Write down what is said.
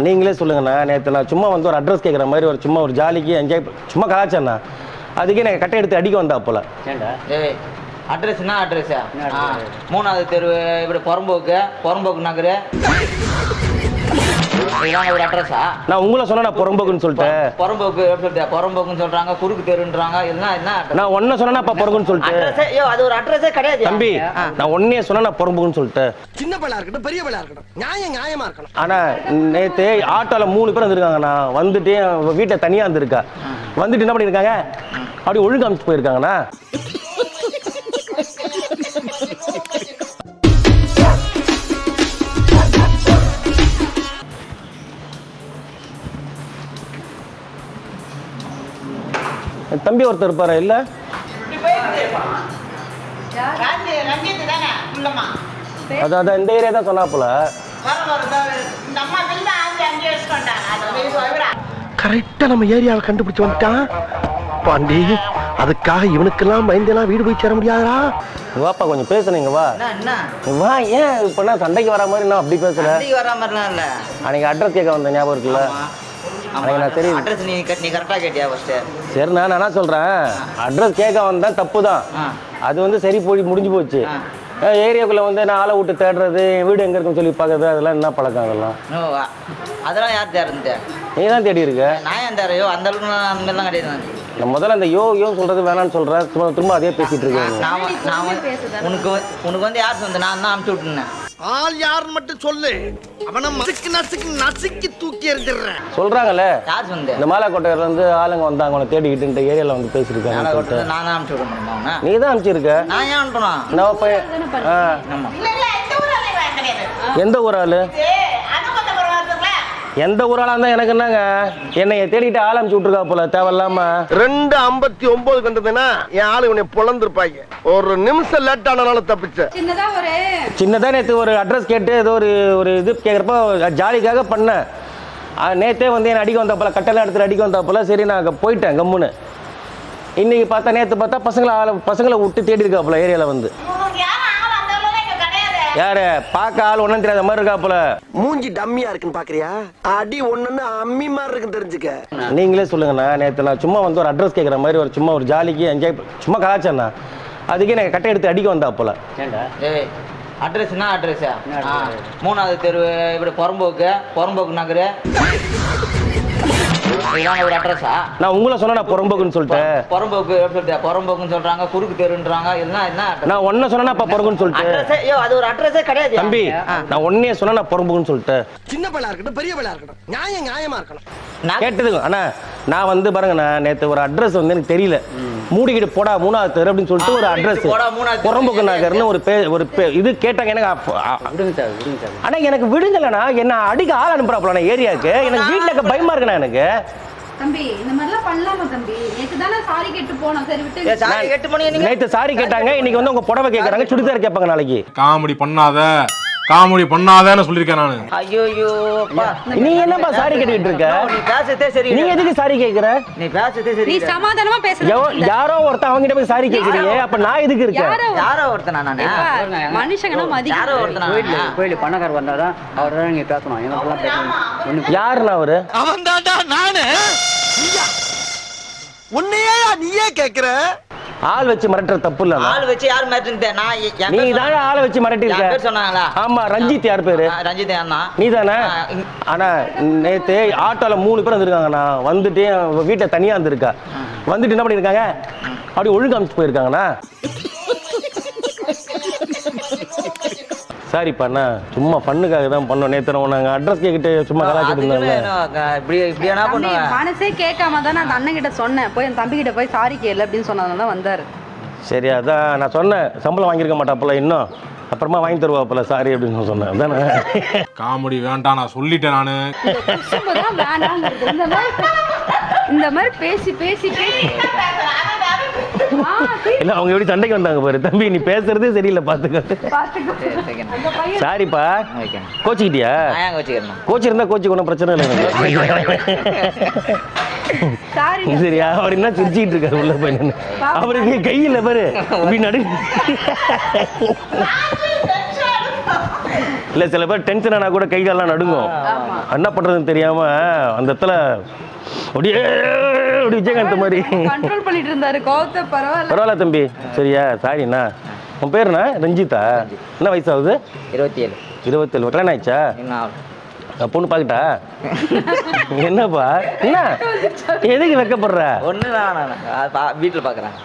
நீங்களே சொல்லுங்கண்ணா. நேற்று நான் சும்மா வந்து ஒரு அட்ரஸ் கேட்குற மாதிரி ஒரு சும்மா ஒரு ஜாலிக்கு என்ஜாய் சும்மா கலாச்சேண்ணா. அதுக்கே எனக்கு கட்டை எடுத்து அடிக்க வந்தா போல. அட்ரஸ்னா அட்ரஸா? 3வது தெரு இப்படி புறம்போக்கு நகரு ஒரு அட்ரஸா? நான் உங்களை சொன்னா புறம்போக்குன்னு சொல்லிட்டேன். புறம்போக்குன்னு சொல்றாங்க, குறுக்கு தெருன்றாங்க. என்ன நான் ஒன்ன சொன்னா புறம்போக்குன்னு சொல்லிட்டேன். அது ஒரு அட்ரஸே கிடையாது தம்பி. நான் ஒன்னே சொன்னா புறம்போக்குன்னு சொல்லிட்டேன். சின்ன பையலா இருக்கட்டும் பெரிய பையலா இருக்கட்டும் நியாயமா இருக்கணும். ஆனா நேத்து ஆட்டோல 3 பேர் வந்திருக்காங்கண்ணா. வந்துட்டு வீட்டை தனியா இருந்திருக்கா. வந்துட்டு என்ன பண்ணிருக்காங்க, அப்படி ஒழுங்கு அமைச்சு போயிருக்காங்கண்ணா. தம்பி ஒருத்தர் இருப்பாரு இல்ல? அதான் இந்த ஏரியா தான் சொன்னா போல. கரெக்டா நம்ம ஏரியாவை கண்டுபிடிச்சு வந்துட்டான் பாண்டி. அதுக்காக இவனுக்கெல்லாம் பயந்தெல்லாம் வீடு போய் சேர முடியாதா? வாப்பா கொஞ்சம் பேசுனீங்க வா. வா. ஏன் இப்ப சண்டைக்கு வர மாதிரி நான் அப்படி பேசுற? வர மாதிரிலாம் இல்ல. அன்னைக்கு அட்ரஸ் கேட்க வந்த ஞாபகம் இருக்குல்ல? சரி நான் என்ன சொல்றேன், அட்ரஸ் கேட்க வந்தா தப்பு தான். அது வந்து சரி போய் முடிஞ்சு போச்சு. ஏரியாக்குள்ள வந்து நான் ஆளை விட்டு தேடுறது, வீடு எங்க இருக்குன்னு சொல்லி பாக்குறது, அதெல்லாம் என்ன பழக்கம்? அதெல்லாம் யார் தேடுறது? நீ தான் தேடி இருக்க. நான் ஏன் தேரையோ அந்த அளவுக்கு அந்த மாதிரிலாம் கிடையாது. நான் முதல்ல அந்த யோ சொல்றது வேணான்னு சொல்றேன். திரும்ப அதே பேசிட்டு இருக்கேன். உனக்கு வந்து யார் சொந்த? நான் தான் அனுப்பிச்சு விட்டுனேன். ஆள் யாருன்னு மட்டும் சொல்லு. அவனை நசுக்கி தூக்கி எறிஞ்சிடுறேன் சொல்றாங்கல்ல. யார் சொந்த? இந்த மாலாக்கோட்டையில இருந்து ஆளுங்க வந்தாங்க உன்னை தேடிக்கிட்டு இந்த ஏரியால வந்து பேசிருக்காங்க. நான் தான் அனுப்பிச்சு விடணும். நீ தான் அனுப்பிச்சிருக்க. நான் ஏன் அனுப்பணும்? எந்த ஊர் ஆளு? எந்த ஊராளா இருந்தா எனக்கு என்னங்க? என்னை தேடிட்டு ஆள் அனுப்பிச்சு விட்டுருக்கா போல தேவையில்லாம. 2:59 கண்டதுன்னா என் ஆளு உன்னை பொழந்திருப்பாங்க. ஒரு நிமிஷம் லேட் ஆனால தப்பிச்ச. சின்னதா நேற்று ஒரு அட்ரஸ் கேட்டு ஏதோ ஒரு இது கேட்குறப்ப ஜாலிக்காக பண்ணேன். நேற்றே வந்து என்னை அடிக்க வந்தா போல, கட்டெல்லாம் எடுத்துட்டு அடிக்க வந்தா போல. சரி நான் போயிட்டேன் கம்முன்னு. இன்னைக்கு பார்த்தா நேற்று பார்த்தா பசங்களை விட்டு தேடி இருக்கா போல ஏரியால வந்து. யாரு பாக்க ஆள் ஒண்ணும் தெரியாத மாதிரி இருக்கா போல. மூஞ்சி டம்மியா இருக்குன்னு பாக்குறியா? அடி ஒண்ணுன்னு அம்மி மாதிரி இருக்குன்னு தெரிஞ்சுக்க. நீங்களே சொல்லுங்கண்ணா. நேற்று நான் சும்மா வந்து ஒரு அட்ரஸ் கேட்குற மாதிரி ஒரு சும்மா ஒரு ஜாலிக்கு என்ஜாய் சும்மா கலாச்சேண்ணா. அதுக்கே எனக்கு கட்டை எடுத்து அடிக்க வந்தா போல. அட்ரஸ்னா அட்ரஸா? 3வது தெரு இப்படி புறம்போக்கு நகரு ஒரு அட்ரஸா? நான் உங்களை சொன்னா புறம்போக்குன்னு சொல்லிட்டேன். புறம்போக்குன்னு சொல்றாங்க, குறுக்கு தெருன்றாங்க. என்ன நான் ஒன்ன சொன்னா புறம்போக்குன்னு சொல்லிட்டேன். அது ஒரு அட்ரஸே கிடையாது தம்பி. நான் ஒன்னே சொன்னா புறம்போக்குன்னு சொல்லிட்டேன். சின்ன பையலா இருக்கட்டும் பெரிய பையலா இருக்கட்டும் நியாயமா இருக்கணும். கேட்டதுங்க அண்ணா. நான் வந்து பாருங்கண்ணா, நேற்று ஒரு அட்ரஸ் வந்து எனக்கு தெரியல. மூடிக்கிட்டு போடா 3வது தெரு அப்படின்னு சொல்லிட்டு ஒரு அட்ரஸ் புறம்போக்கு நகர்னு ஒரு இது கேட்டாங்க. எனக்கு ஆனா எனக்கு விடுங்கலண்ணா. என்ன அடிக்க ஆள் அனுப்புறாப்புல ஏரியாவுக்கு. எனக்கு வீட்டுல இருக்க பயமா இருக்குண்ணா எனக்கு. தம்பி இந்த மாதிரிலாம் பண்ணலாமா தம்பி? நேத்து தான சாரி கேட்டு போனோம். சரி விட்டு. சாரி கேட்டு போனீங்க நீங்க. நேத்து சாரி கேட்டாங்க, இன்னைக்கு வந்து உங்க புடவை கேக்குறாங்க, சுடிதார் கேட்பாங்க நாளைக்கு. காமெடி பண்ணாதேன்னு சொல்லிருக்கேன் நானு. ஐயோ நீ என்னப்பா சாரி கேட்டுட்டு இருக்க? நீ பேசதே சரி. நீ எதுக்கு சாரி கேக்குற? நீ பேசதே சரி. நீ சமாதானமா பேசு. யாரோ ஒருத்தன் அவங்க கிட்ட போய் சாரி கேக்குறீங்க. அப்ப நான் எதுக்கு இருக்கேன்? யாரோ ஒருத்தனா நானே? மனுஷங்கனா மதிக்க. யாரோ ஒருத்தனா? கோயில பணக்கார வந்தாரா அவர்தான் நீங்க பேசணும். எனக்கெல்லாம் பேசணும். யாருன்னா அவரு? அவன் தான்டா நானு. நீயே கேக்குற? ஆள் வச்சு மிரட்டுற தப்பு இல்ல. ஆள் வச்சு யார் மிரட்டுனே? நான் நீ தான ஆளை வச்சு மிரட்டி இருக்க. பேர் சொன்னாங்களா? ஆமா ரஞ்சித். யார் பேரு? ரஞ்சித் அண்ணா. நீ தானே? ஆனா நேத்து ஆட்டோல 3 பேர் வந்திருக்காங்கண்ணா. வந்துட்டு வீட்டை தனியா இருந்திருக்கா. வந்துட்டு என்ன பண்ணிருக்காங்க, அப்படி ஒழுங்கு அமைச்சு போயிருக்காங்கண்ணா. சாரிப்பா அண்ணா, சும்மா பண்ணுக்காக தான் பண்ணோம். நேத்து நாங்க அட்ரஸ் கேக்கிட்டு சும்மா கலாச்சிட்டு இருந்தாங்க. மனசே கேட்காம தான் நான் அண்ணன் கிட்ட சொன்னேன். போய் என் தம்பி கிட்ட போய் சாரி கேளு அப்படின்னு சொன்னதால தான் வந்தாரு. சரி அதான் நான் சொன்னேன். சம்பளம் வாங்கியிருக்க மாட்டாப்பல இன்னும். அப்புறமா வாங்கி தருவாப்பல சாரி அப்படின்னு சொன்னேன். அதானே காமெடி வேண்டாம் நான் சொல்லிட்டேன் நானு. இந்த மாதிரி பேசி பேசி இல்ல அவங்க எப்படி சண்டைக்கு வந்தாங்க பாரு. தம்பி நீ பேசுறதே சரியில்லை பாத்துக்க. சாரிப்பா. கோச்சிக்கிட்டியா? கோச்சி இருந்தா கோச்சி ஒன்றும் பிரச்சனை இல்லை. சரியா? அவர் என்ன சிரிச்சுக்கிட்டு இருக்காரு உள்ள போய். அவருக்கு கையில் பாரு இப்படி நடு. இல்லை சில பேர் டென்ஷன் ஆனால் கூட கை காலெல்லாம் நடுங்கும். என்ன பண்ணுறதுன்னு தெரியாமல் அந்த இடத்துல அப்படியே அப்படி விஜயகாந்த் மாதிரி. கண்ட்ரோல் பண்ணிட்டு இருந்தாரு கோவத்தை. பரவாயில்ல பரவாயில்ல தம்பி, சரியா? சாரிண்ணா. உன் பேருண்ணா? ரஞ்சிதா. என்ன வயசாகுது? 27. 27. கல்யாணம் ஆயிடுச்சா? என்ன பொண்ணு பார்க்கட்டா? என்னப்பா என்ன எதுக்கு வைக்கப்படுற? ஒன்று நான் வீட்டில் பார்க்குறேன்.